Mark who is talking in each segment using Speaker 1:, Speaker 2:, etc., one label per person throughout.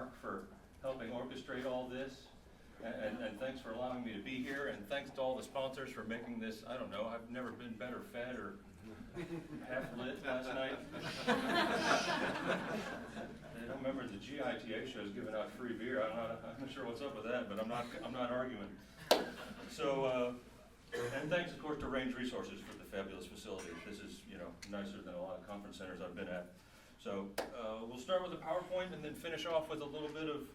Speaker 1: Mark for helping orchestrate all this. And thanks for allowing me to be here, and thanks to all the sponsors for making this, I don't know, I've never been better fed or half lit last night. I don't remember the GITA shows giving out free beer. I'm not sure what's up with that, but I'm not arguing. So, and thanks of course to Range Resources for the fabulous facility. This is, you know, nicer than a lot of conference centers I've been at. So we'll start with a PowerPoint and then finish off with a little bit of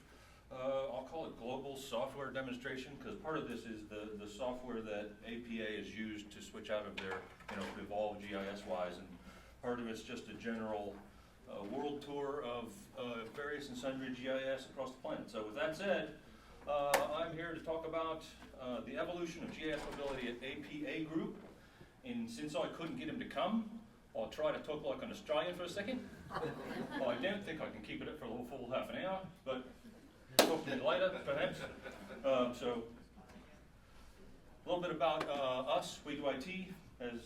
Speaker 1: I'll call it global software demonstration, because part of this is the software that APA has used to switch out of their, you know, to evolve GIS-wise, and part of it's just a general world tour of various and sundry GIS across the planet. So with that said, I'm here to talk about the evolution of GIS mobility at APA Group, and since I couldn't get him to come, I'll try to talk like an Australian for a second. Well, I don't think I can keep it for a full half an hour, but talk to me later, perhaps. So, a little bit about us. We do IT, as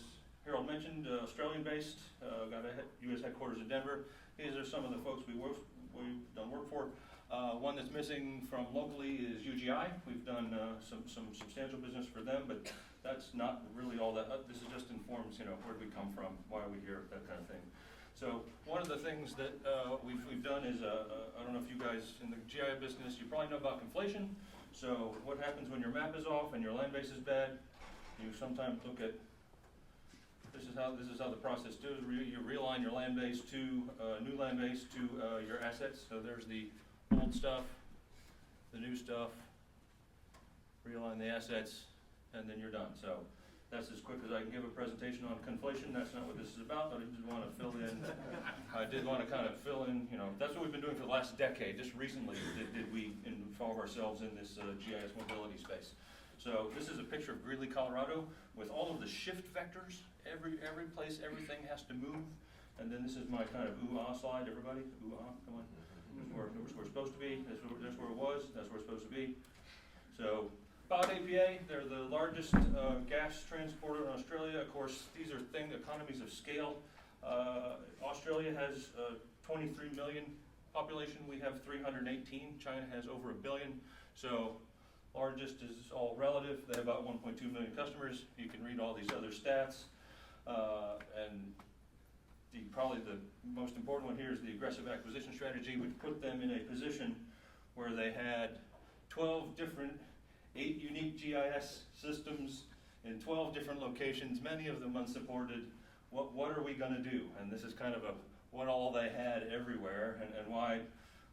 Speaker 1: Harold mentioned, Australian-based. Got a U.S. headquarters in Denver. These are some of the folks we've done work for. One that's missing from locally is UGI. We've done some substantial business for them, but that's not really all that. This is just informs, you know, where do we come from, why are we here, that kind of thing. So one of the things that we've done is, I don't know if you guys in the GIS business, you probably know about conflation. So what happens when your map is off and your land base is bad? You sometimes look at, this is how the process goes. You realign your land base to, new land base to your assets. So there's the old stuff, the new stuff, realign the assets, and then you're done. So that's as quick as I can give a presentation on conflation. That's not what this is about, but I did want to fill in. I did want to kind of fill in, you know, that's what we've been doing for the last decade. Just recently did we involve ourselves in this GIS mobility space. So this is a picture of Greeley, Colorado, with all of the shift vectors. Every place, everything has to move. And then this is my kind of ooh-ah slide, everybody. Ooh-ah, come on. That's where we're supposed to be. That's where it was. That's where it's supposed to be. So about APA, they're the largest gas transporter in Australia. Of course, these are economies of scale. Australia has 23 million population. We have 318. China has over 1 billion. So largest is all relative. They have about 1.2 million customers. You can read all these other stats. And probably the most important one here is the aggressive acquisition strategy, which put them in a position where they had 12 different 8 unique GIS systems in 12 different locations, many of them unsupported. What are we going to do? And this is kind of what all they had everywhere, and why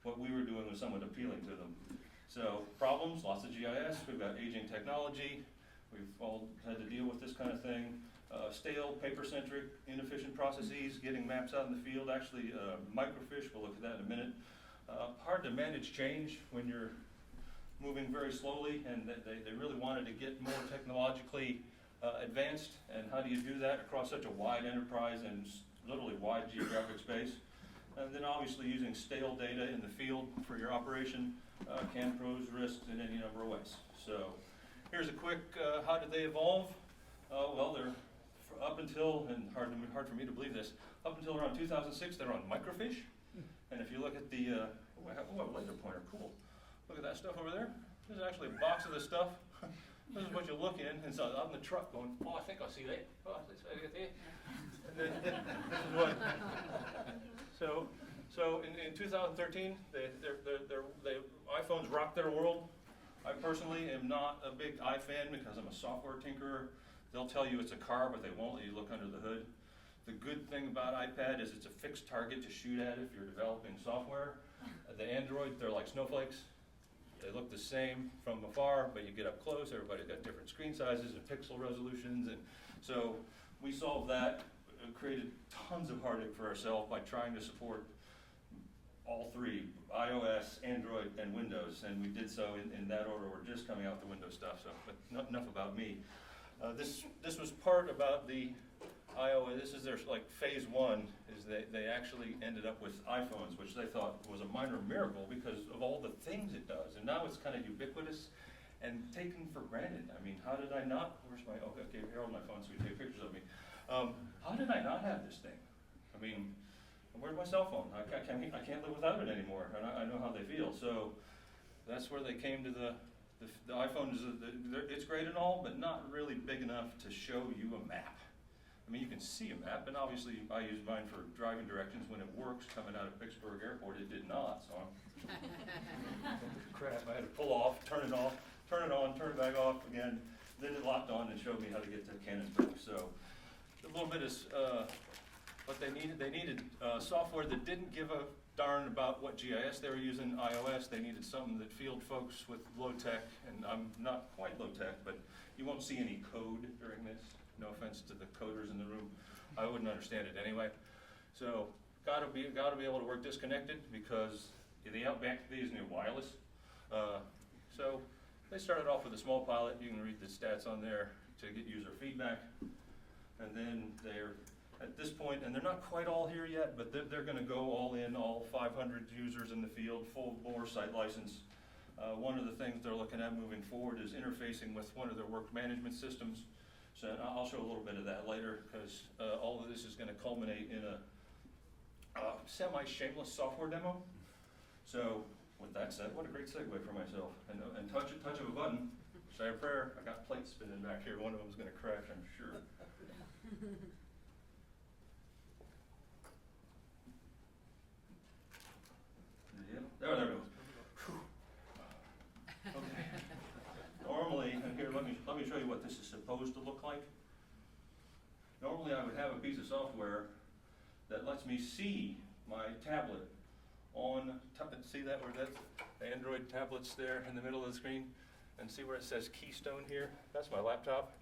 Speaker 1: what we were doing was somewhat appealing to them. So problems, lots of GIS. We've got aging technology. We've all had to deal with this kind of thing. Stale, paper-centric, inefficient processes, getting maps out in the field. Actually, microfiche, we'll look at that in a minute. Hard to manage change when you're moving very slowly, and they really wanted to get more technologically advanced. And how do you do that across such a wide enterprise and literally wide geographic space? And then obviously using stale data in the field for your operation can pose risks in any number of ways. So here's a quick, how did they evolve? Well, they're up until, and hard for me to believe this, up until around 2006, they're on microfiche. And if you look at the, a laser pointer, cool. Look at that stuff over there. There's actually a box of this stuff. This is what you look in, and so I'm in the truck going, oh, I think I see that. Oh, I get there. And then this is what. So in 2013, iPhones rocked their world. I personally am not a big iFan because I'm a software tinkerer. They'll tell you it's a car, but they won't let you look under the hood. The good thing about iPad is it's a fixed target to shoot at if you're developing software. The Android, they're like snowflakes. They look the same from afar, but you get up close, everybody's got different screen sizes and pixel resolutions. And so we solved that, created tons of heartache for ourselves by trying to support all three, iOS, Android, and Windows. And we did so in that order. We're just coming out the Windows stuff, so but not enough about me. This was part about the iOS. This is their like phase one. Is they actually ended up with iPhones, which they thought was a minor miracle because of all the things it does. And now it's kind of ubiquitous and taken for granted. I mean, how did I not? Where's my? Oh, okay, here on my phone, so we take pictures of me. How did I not have this thing? I mean, where's my cell phone? I can't live without it anymore, and I know how they feel. So that's where they came to the iPhone. It's great and all, but not really big enough to show you a map. I mean, you can see a map, and obviously I use mine for driving directions when it works. Coming out of Pittsburgh Airport, it did not, so crap, I had to pull off, turn it off, turn it on, turn it back off again. Then it locked on and showed me how to get to Cannonsburg. So a little bit is what they needed. They needed software that didn't give a darn about what GIS they were using, iOS. They needed something that field folks with low tech, and I'm not quite low tech, but you won't see any code during this. No offense to the coders in the room. I wouldn't understand it anyway. So gotta be able to work disconnected, because the Outback is new wireless. So they started off with a small pilot. You can read the stats on there to get user feedback. And then they're at this point, and they're not quite all here yet, but they're going to go all in, all 500 users in the field, full bore site license. One of the things they're looking at moving forward is interfacing with one of their work management systems. So I'll show a little bit of that later, because all of this is going to culminate in a semi-shameless software demo. So with that said, what a great segue for myself. And touch of a button, say a prayer. I got plates spinning back here. One of them's going to crash, I'm sure. Yeah, there it goes. Okay. Normally, and here, let me show you what this is supposed to look like. Normally, I would have a piece of software that lets me see my tablet on, see that where that's the Android tablet's there in the middle of the screen, and see where it says Keystone here? That's my laptop.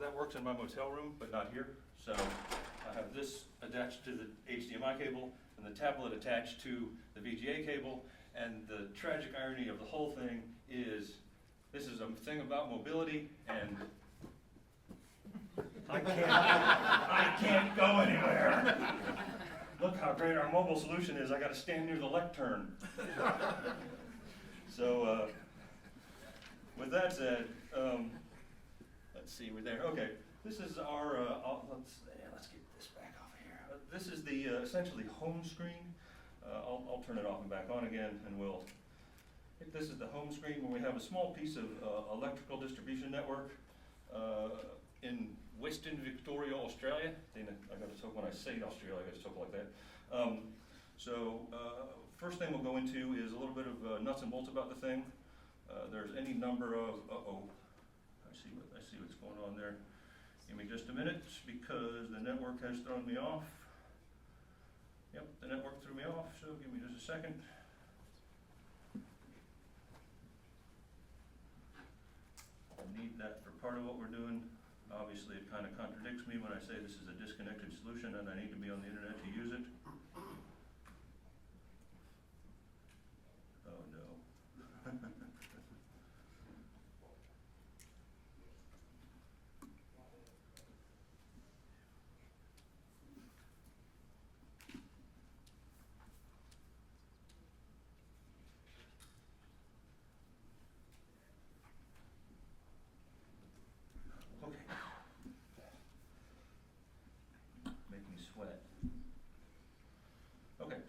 Speaker 1: That works in my motel room, but not here. So I have this attached to the HDMI cable, and the tablet attached to the VGA cable, and the tragic irony of the whole thing is, this is a thing about mobility, and I can't go anywhere. Look how great our mobile solution is. I got to stand near the lectern. So with that said, let's see, we're there. Okay, this is our, let's get this back off here. This is the essentially home screen. I'll turn it off and back on again, and this is the home screen where we have a small piece of electrical distribution network in Western Victoria, Australia. I got to talk when I say Australia, I got to talk like that. First thing we'll go into is a little bit of nuts and bolts about the thing. There's any number of, I see what's going on there. Give me just a minute, because the network has thrown me off. Yep, the network threw me off, so give me just a second. I need that for part of what we're doing. Obviously, it kind of contradicts me when I say this is a disconnected solution and I need to be on the internet to use it. Oh no.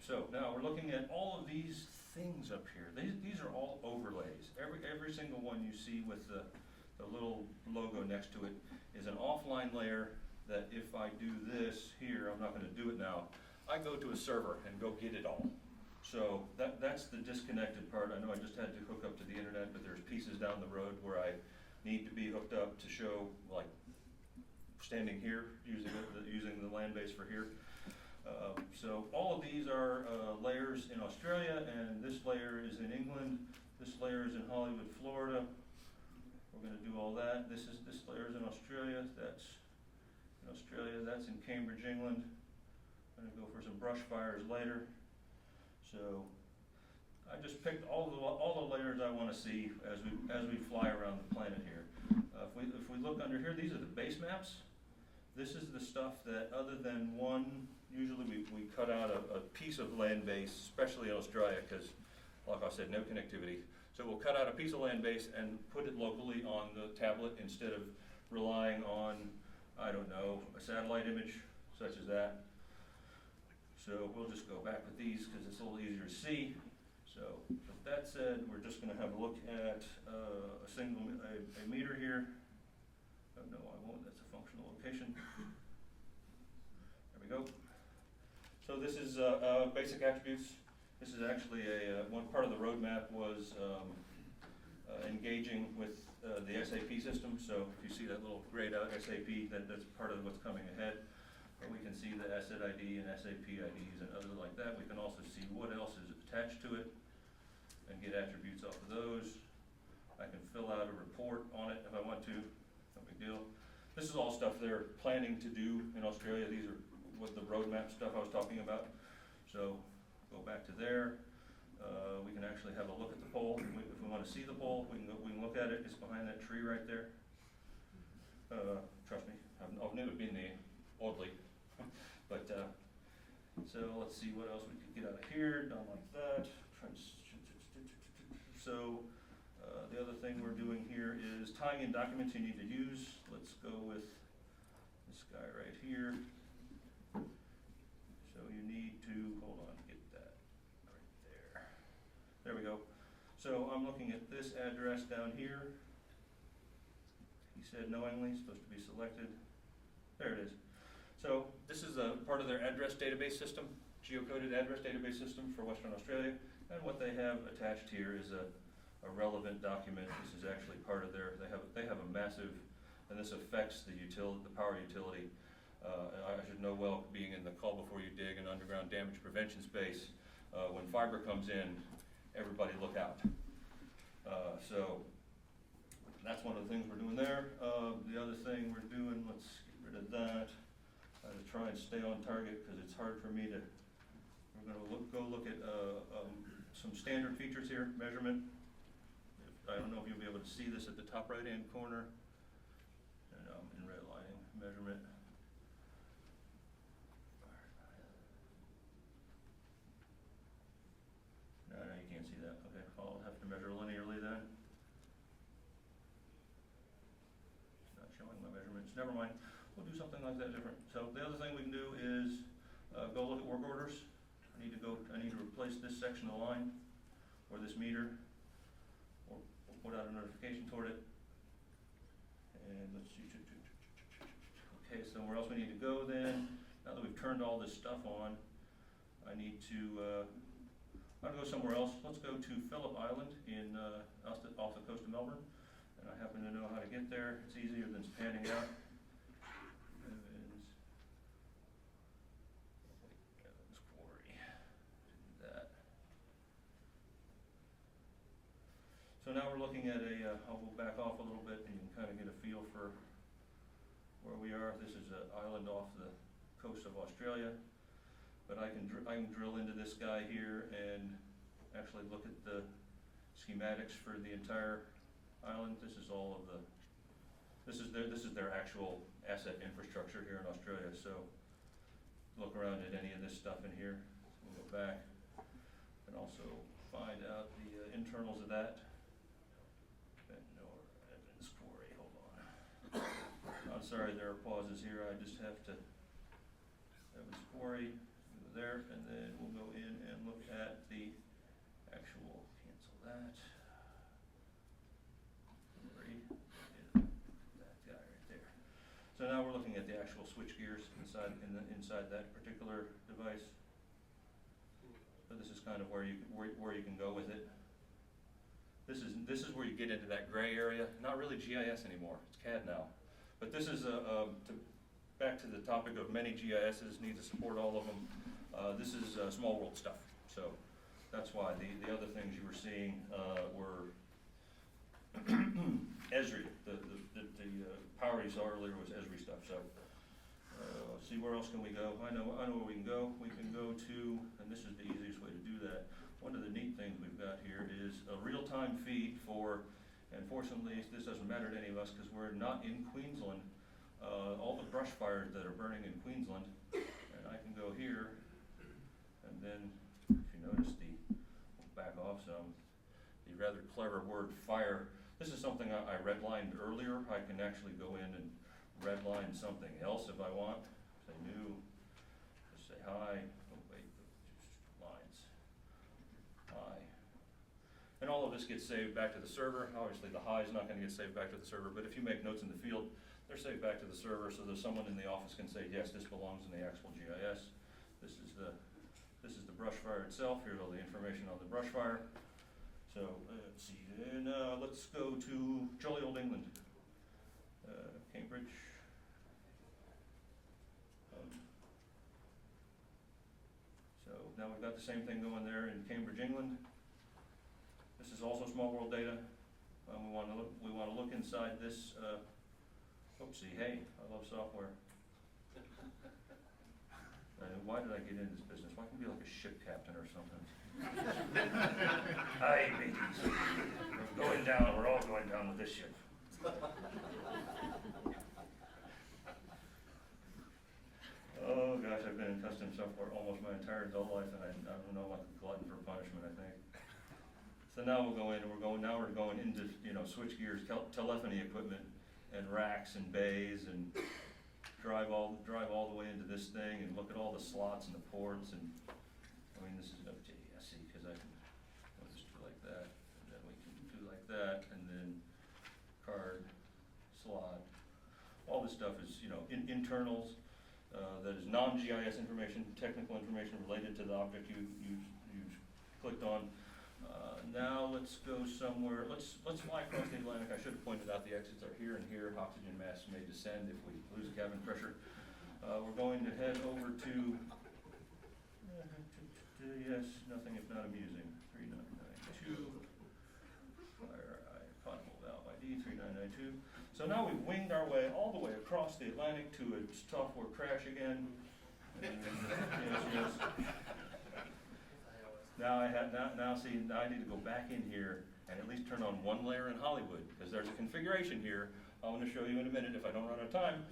Speaker 1: So now we're looking at all of these things up here. These are all overlays. Every single one you see with the little logo next to it is an offline layer that if I do this here, I'm not going to do it now, I go to a server and go get it all. So that's the disconnected part. I know I just had to hook up to the internet, but there's pieces down the road where I need to be hooked up to show, like standing here, using the land base for here. So all of these are layers in Australia, and this layer is in England. This layer is in Hollywood, Florida. We're going to do all that. This layer is in Australia. That's in Australia. That's in Cambridge, England. I'm going to go for some brush fires later. So I just picked all the layers I want to see as we fly around the planet here. If we look under here, these are the base maps. This is the stuff that, other than one, usually we cut out a piece of land base, especially in Australia, because, like I said, no connectivity. So we'll cut out a piece of land base and put it locally on the tablet instead of relying on, I don't know, a satellite image such as that. So we'll just go back with these because it's a little easier to see. So with that said, we're just going to have a look at a meter here. Oh, no, I won't. That's a functional location. There we go. So this is basic attributes. This is actually one part of the roadmap was engaging with the SAP system. So if you see that little grayed out SAP, that's part of what's coming ahead. But we can see the asset ID and SAP IDs and other like that. We can also see what else is attached to it and get attributes off of those. I can fill out a report on it if I want to, no big deal. This is all stuff they're planning to do in Australia. These are what the roadmap stuff I was talking about. So go back to there. We can actually have a look at the pole. If we want to see the pole, we can look at it. It's behind that tree right there. Trust me, I've never been there, oddly. But so let's see what else we could get out of here. Done like that. So the other thing we're doing here is tying in documents you need to use. Let's go with this guy right here. So you need to, hold on, get that right there. There we go. So I'm looking at this address down here. He said knowingly, supposed to be selected. There it is. So this is a part of their address database system, geocoded address database system for Western Australia. And what they have attached here is a relevant document. This is actually part of their, they have a massive, and this affects the power utility. I should know well, being in the call before you dig and underground damage prevention space, when fiber comes in, everybody look out. So that's one of the things we're doing there. The other thing we're doing, let's get rid of that. To try and stay on target because it's hard for me to, we're going to go look at some standard features here, measurement. I don't know if you'll be able to see this at the top right hand corner. And in redlining, measurement. No, you can't see that. Okay, I'll have to measure linearly then. It's not showing my measurements. Never mind. We'll do something like that different. So the other thing we can do is go look at work orders. I need to replace this section of the line or this meter, or put out a notification toward it. And let's see. Okay, so where else we need to go then? Now that we've turned all this stuff on, I need to, I'm gonna go somewhere else. Let's go to Phillip Island in off the coast of Melbourne. And I happen to know how to get there. It's easier than panning out. So now we're looking at I'll go back off a little bit and you can kind of get a feel for where we are. This is an island off the coast of Australia, but I can drill into this guy here and actually look at the schematics for the entire island. This is all of this is their actual asset infrastructure here in Australia. So look around at any of this stuff in here. We'll go back and also find out the internals of that. I'm sorry, there are pauses here. I just have to, that was quarry, go there, and then we'll go in and look at the actual, cancel that. Quarry, that guy right there. So now we're looking at the actual switch gears inside that particular device. So this is kind of where you can go with it. This is where you get into that gray area. Not really GIS anymore. It's CAD now. But this is back to the topic of many GISs need to support all of them. This is small world stuff. So that's why the other things you were seeing were Esri. The power you saw earlier was Esri stuff. So let's see, where else can we go? I know where we can go. We can go to, and this is the easiest way to do that. One of the neat things we've got here is a real-time feed for, and fortunately this doesn't matter to any of us because we're not in Queensland, all the brush fires that are burning in Queensland, and I can go here, and then if you notice back off some, the rather clever word fire. This is something I redlined earlier. I can actually go in and redline something else if I want. Say new, just say hi, oh wait, high. And all of this gets saved back to the server. Obviously the high is not going to get saved back to the server, but if you make notes in the field, they're saved back to the server so that someone in the office can say, yes, this belongs in the actual GIS. This is the brush fire itself. Here's all the information on the brush fire. So let's see, and let's go to jolly old England, Cambridge. So now we've got the same thing going there in Cambridge, England. This is also small world data. We want to look inside this. Oopsie, hey, I love software. Why did I get into this business? Why can't I be like a ship captain or something? Hi, mateys. We're going down. We're all going down with this ship. Oh gosh, I've been in custom software almost my entire adult life, and I don't know, I'm a glutton for punishment, I think. So now we'll go in, and we're going into, switch gears, telephony equipment, and racks and bays, and drive all the way into this thing, and look at all the slots and the ports, and I mean, this is see, because I can just do like that, and then we can do like that, and then card, slot. All this stuff is, internals. That is non-GIS information, technical information related to the object you clicked on. Now let's go somewhere. Let's fly across the Atlantic. I should have pointed out the exits are here and here. Oxygen masks may descend if we lose cabin pressure. We're going to head over to yes, nothing if not amusing. 3992. Fire potable valve ID 3992. So now we've winged our way all the way across the Atlantic to a software crash again. Yes. Now I need to go back in here and at least turn on one layer in Hollywood, because there's a configuration here I want to show you in a minute if I don't run out of time,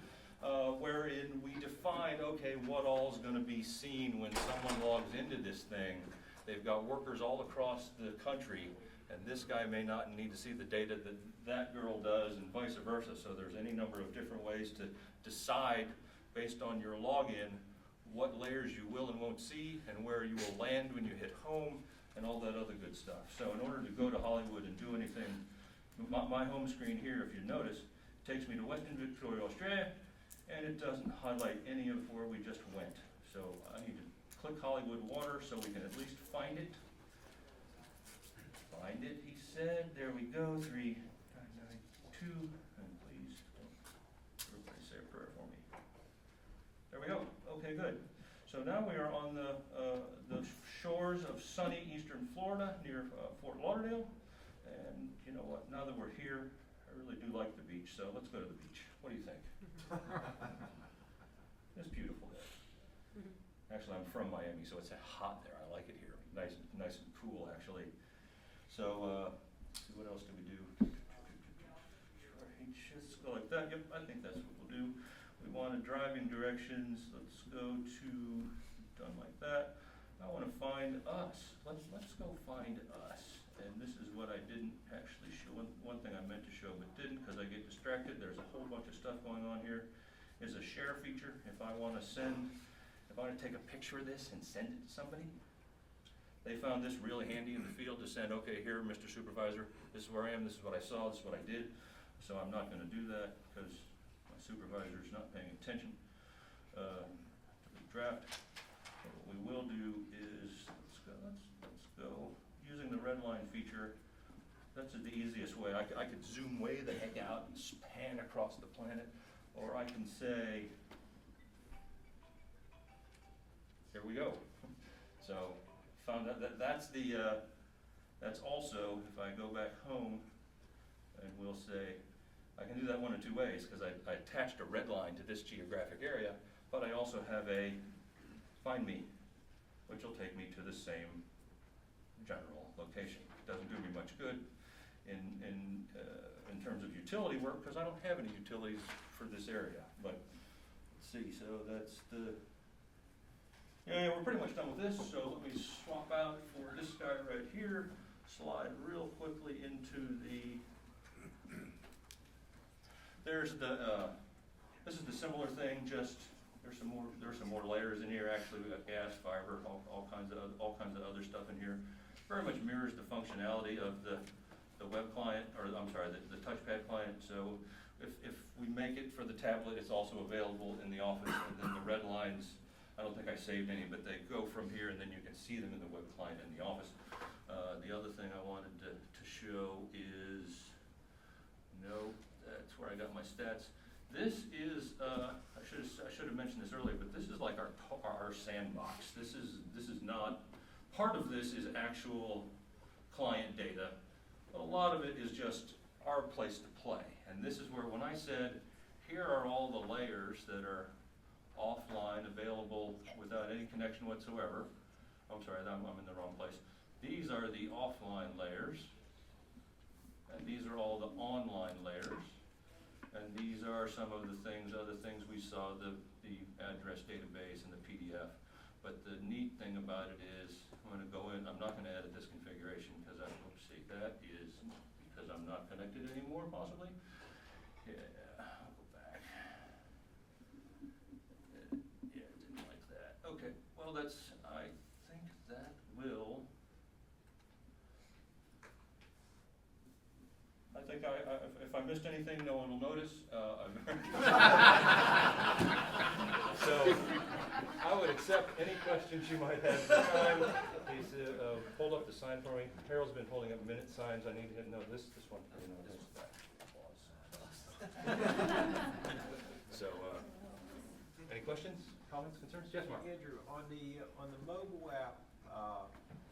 Speaker 1: wherein we define, okay, what all is going to be seen when someone logs into this thing. They've got workers all across the country, and this guy may not need to see the data that that girl does, and vice versa. So there's any number of different ways to decide, based on your login, what layers you will and won't see, and where you will land when you hit home, and all that other good stuff. So in order to go to Hollywood and do anything, my home screen here, if you notice, takes me to Western Victoria, Australia, and it doesn't highlight any of where we just went. So I need to click Hollywood Water so we can at least find it. Find it, he said. There we go, 3992, and please, everybody say a prayer for me. There we go. Okay, good. So now we are on the shores of sunny eastern Florida near Fort Lauderdale. And you know what? Now that we're here, I really do like the beach. So let's go to the beach. What do you think? It's beautiful there. Actually, I'm from Miami, so it's hot there. I like it here. Nice and cool, actually. So let's see, what else do we do? Let's go like that. Yep, I think that's what we'll do. We want driving directions. Let's go to, done like that. I want to find us. Let's go find us. And this is what I didn't actually show. One thing I meant to show but didn't because I get distracted. There's a whole bunch of stuff going on here. Is a share feature. If I want to take a picture of this and send it to somebody, they found this really handy in the field to send, okay, here, Mr. Supervisor, this is where I am, this is what I saw, this is what I did. So I'm not going to do that because my supervisor is not paying attention to the draft. So what we will do is, let's go. Using the red line feature, that's the easiest way. I could zoom way the heck out and span across the planet, or I can say, here we go. So found out that's also, if I go back home, and we'll say, I can do that one of two ways, because I attached a red line to this geographic area, but I also have a find me, which will take me to the same general location. It doesn't do me much good in terms of utility work, because I don't have any utilities for this area. But let's see, so that's the, yeah, we're pretty much done with this. So let me swap out for this guy right here, slide real quickly into the, there's the, this is the similar thing, just there's some more layers in here. Actually, we got gas, fiber, all kinds of other stuff in here. very much mirrors the functionality of the web client, or I'm sorry, the touchpad client. So if we make it for the tablet, it's also available in the office, and then the red lines, I don't think I saved any, but they go from here and then you can see them in the web client in the office. The other thing I wanted to show is, no, that's where I got my stats. This is, I should have mentioned this earlier, but this is like our sandbox. This is not, part of this is actual client data, but a lot of it is just our place to play. And this is where, when I said, here are all the layers that are offline, available without any connection whatsoever. I'm sorry, I'm in the wrong place. These are the offline layers, and these are all the online layers. And these are some of the things, other things we saw, the address database and the PDF. But the neat thing about it is, I'm gonna go in, I'm not gonna edit this configuration because oopsie, that is because I'm not connected anymore, possibly. Yeah, I'll go back. Yeah, didn't like that. Okay, well that's, I think that will, I think if I missed anything, no one will notice. So I would accept any questions you might have at the time. Please hold up the sign for me. Harold's been holding up minute signs. I need to know this one. So, any questions, comments, concerns? Yes, Mark.
Speaker 2: Andrew, on the mobile app,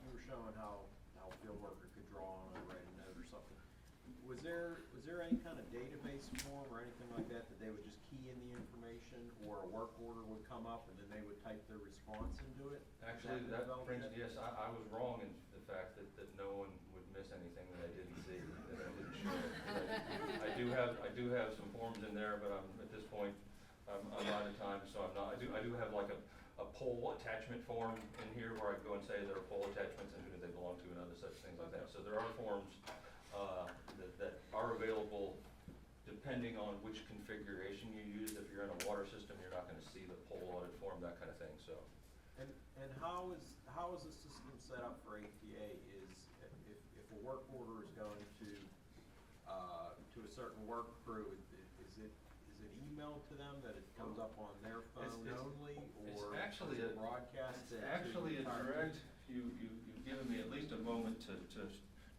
Speaker 2: you were showing how a field worker could draw on or write a note or something. Was there any kind of database form or anything like that they would just key in the information, or a work order would come up and then they would type their response into it?
Speaker 1: Actually, that brings, yes, I was wrong in the fact that no one would miss anything that I didn't see, that I didn't show. I do have some forms in there, but at this point, I'm out of time, so I'm not. I do have like a poll attachment form in here where I go and say there are poll attachments and who they belong to and other such things like that. So there are forms that are available depending on which configuration you use. If you're in a water system, you're not going to see the poll audit form, that kind of thing. So.
Speaker 2: And how is the system set up for APA? Is if a work order is going to a certain work crew, is it emailed to them that it comes up on their phone only, or
Speaker 1: it's actually
Speaker 2: is it broadcasted?
Speaker 1: It's actually a direct. You've given me at least a moment to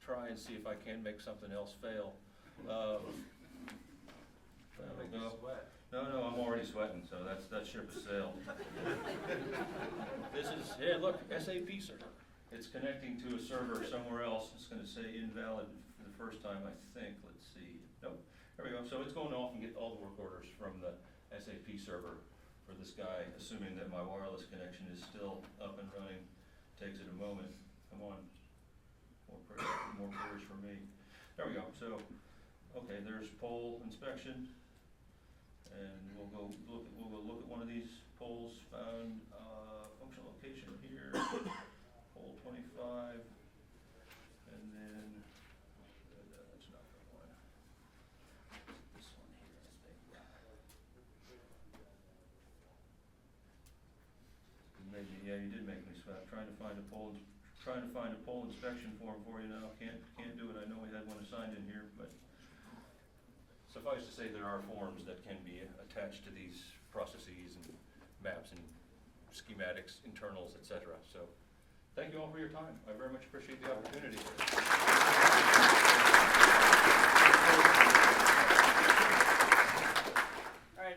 Speaker 1: try and see if I can make something else fail.
Speaker 2: Make you sweat.
Speaker 1: No, I'm already sweating, so that ship has sailed. This is, yeah, look, SAP server. It's connecting to a server somewhere else. It's going to say invalid for the first time, I think. Let's see. Nope. There we go. So it's going off and get all the work orders from the SAP server for this guy, assuming that my wireless connection is still up and running. Takes it a moment. Come on. More prayers for me. There we go. So, okay, there's pole inspection. And we'll go look at one of these poles. Found functional location here, pole 25, and then that's not the one. This one here, I think. Maybe, yeah, you did make me sweat. I'm trying to find a pole inspection form for you now. Can't do it. I know we had one assigned in here, but. Suffice to say, there are forms that can be attached to these processes and maps and schematics, internals, etc. So, thank you all for your time. I very much appreciate the opportunity.